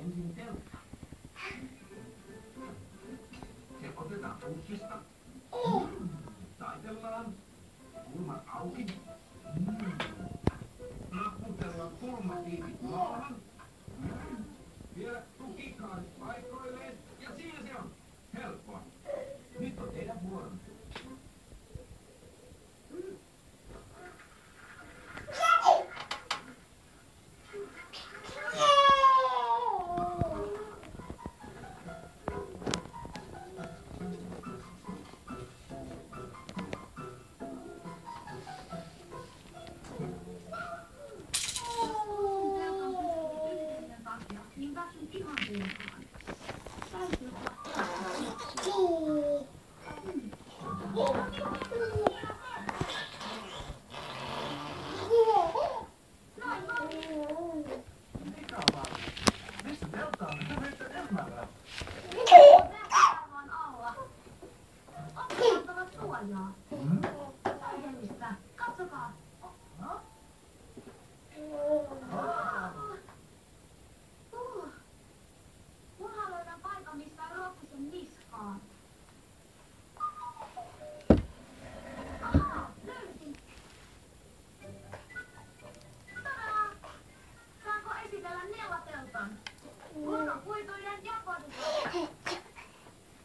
Ensin teltta. Se otetaan pussista. Taitellaan. Kulmat auki. Naputellaan kulmatiivit maahan. Vielä tukikaaret paikoilleen. Ja siinä se on. Helppoa. Nyt on teidän vuoronne.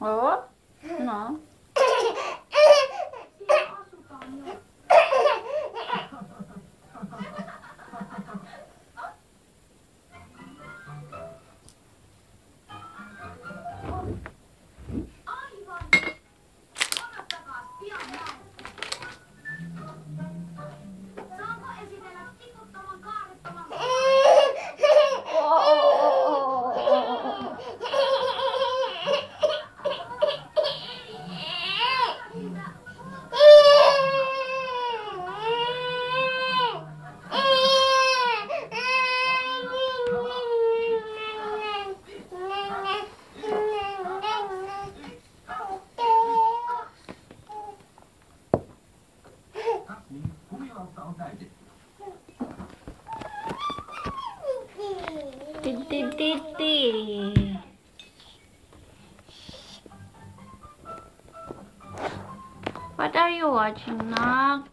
Oh, no. What are you watching, Nak?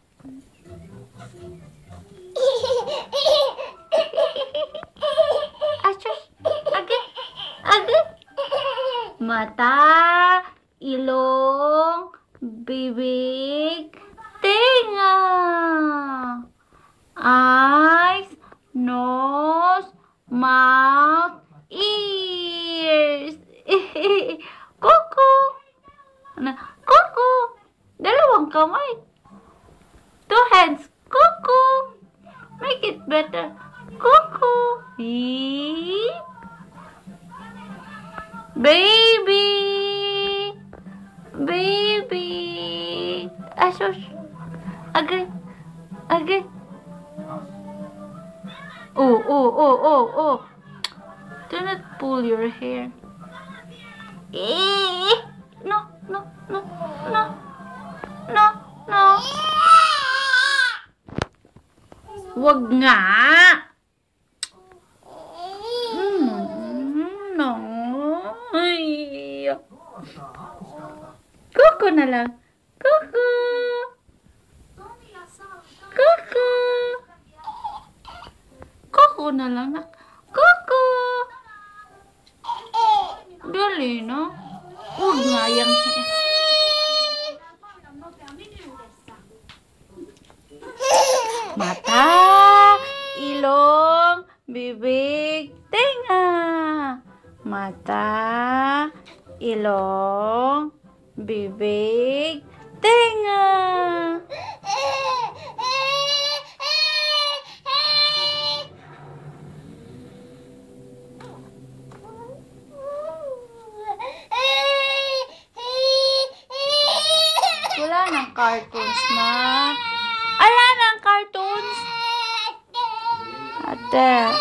Agad. Mata, ilong, bibig, tenga. Eyes, nose, mouth, ears. Kuku. Kuku. Dalawang kamay. 2 hands. Kuku. Make it better. Kuku. Baby. Asus. Agad. Oh. Do not pull your hair. No. Wag nga. No. Ay. Kuku na lang. Kuku. Kuku na lang. Kuku. Dali, no? Wag nga yung hair. Mata, ilong, bibig, tenga. Mata, ilong, bibig, tenga. Wala nang cartoons na. Ala nang cartoons. Ate.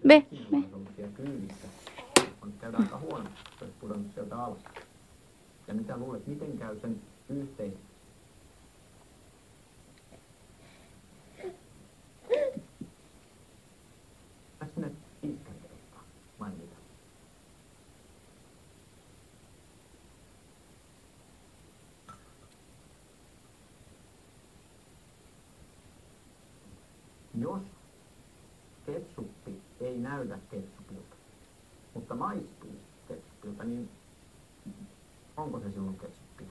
Be. Käydään aika huonosti, se olisi pudonnut sieltä alas. Ja mitä luulet, miten käy sen yhteen? Jos ketsuppi ei näytä ketsupilta, mutta maistuu ketsupilta, niin onko se silloin ketsuppi?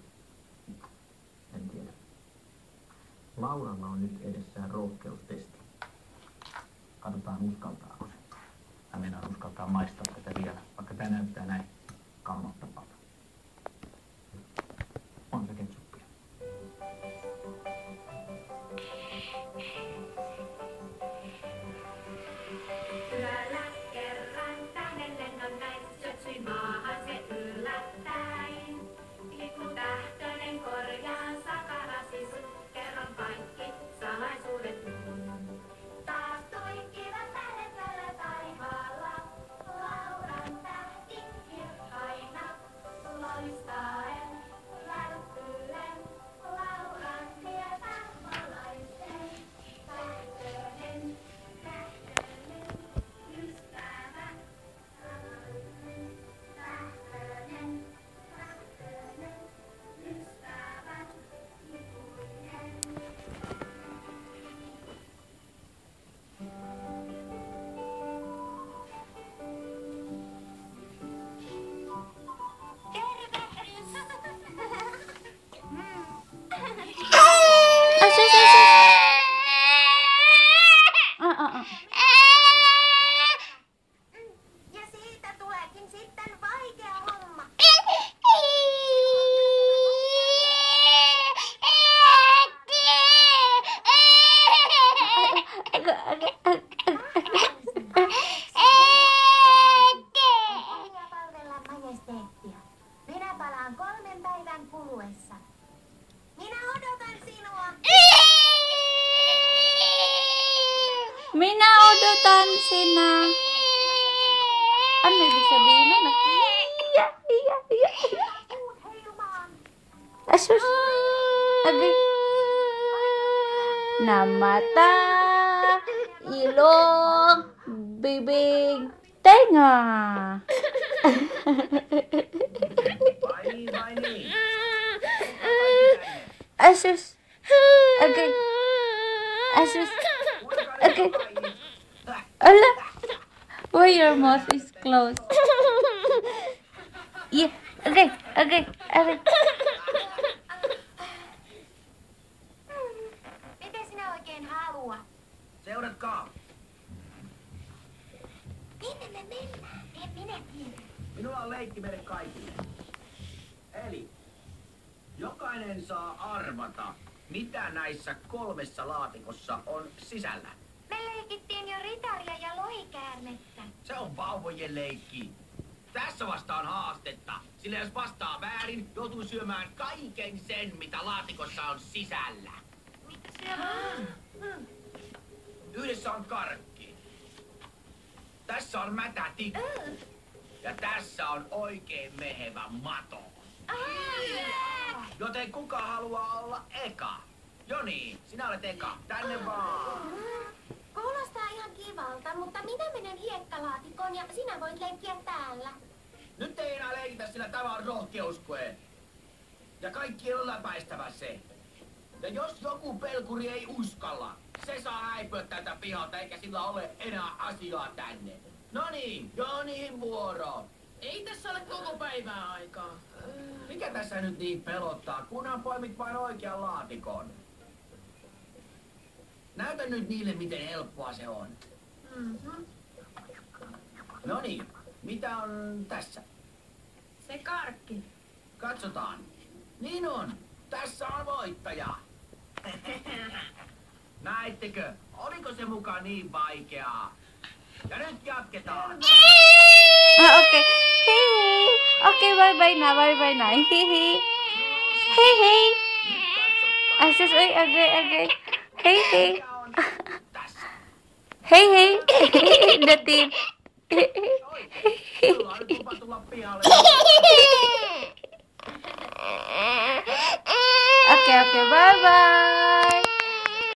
En tiedä. Lauralla on nyt edessään rohkeustesti. Katsotaan uskaltaako se. Mä meinaan uskaltaa maistaa tätä vielä, vaikka tää näyttää näin kammottavalta. On se ketsuppia. Yöllä kerran tähden lennon näin, syöksyi maahan se yllättäen. Kun tähtönen korjaan sakarasi sut, kerron kaikki salaisuudet mun. Taas tuikkivat tähdet tällä taivaalla, Lauran tähti kirkkaina, loistaen, välttyen, Lauran tietä valaisten. Tähtönen, tähtönen, ystävä, tähtönen, tähtönen, tähtönen, ystävä, ikuinen. Ja siitä tuleekin sitten vaikea homma. Kunnia palvella majesteettia. Minä palaan 3 päivän kuluessa. Minä odotan sinua. Minä odotan sinä. Ano ibig sabihin nun? Puut heilumaan. Asus. Agay. Na mata, ilong, bibig, tenga. Vai niin? Asus. Agay. Asus. Agay. Ala. Why your mouth is closed? Yeah. Okay. Okay. Okay. Miten sinä oikein haluat? Seuratkaa. Minne me mennään? En minä tiedä. Minulla on leikki meille kaikille. Eli jokainen saa arvata, mitä näissä 3 laatikossa on sisällä. Me leikittiin jo ritaria ja lohikäärmettä. Se on vauvojen leikki. Tässä vastaan haastetta, sillä jos vastaa väärin, joutuu syömään kaiken sen, mitä laatikossa on sisällä. Mitä siellä on? Yhdessä on karkki. Tässä on mätätikku. Ja tässä on oikein mehevä mato. Joten kuka haluaa olla eka? Joni, sinä olet eka. Tänne vaan. Kuulostaa ihan kivalta, mutta minä menen hiekkalaatikkoon ja sinä voit leikkiä täällä. Nyt ei enää leikitä, sillä tämä on rohkeuskoe. Ja kaikkien on läpäistävä se. Ja jos joku pelkuri ei uskalla, se saa häipyä tältä pihalta eikä sillä ole enää asiaa tänne. No niin, Joniin vuoro. Ei tässä ole koko päivää aikaa. Mikä tässä nyt niin pelottaa, kunhan poimit vain oikean laatikon? Näytä nyt niille, miten helppoa se on. No niin, mitä on tässä? Se karkki. Katsotaan. Niin on, tässä on voittaja. Näittekö, oliko se muka niin vaikeaa? Ja nyt jatketaan. Okay. Hei. Okay, bye-bye na. Bye-bye na. Hei. Hei, hei. Asus, ay, agay. Hei, hei. Mikä on tässä? Hei, hei. Datin. Sulla on nyt lupa tulla pihalle. Okay, bye-bye.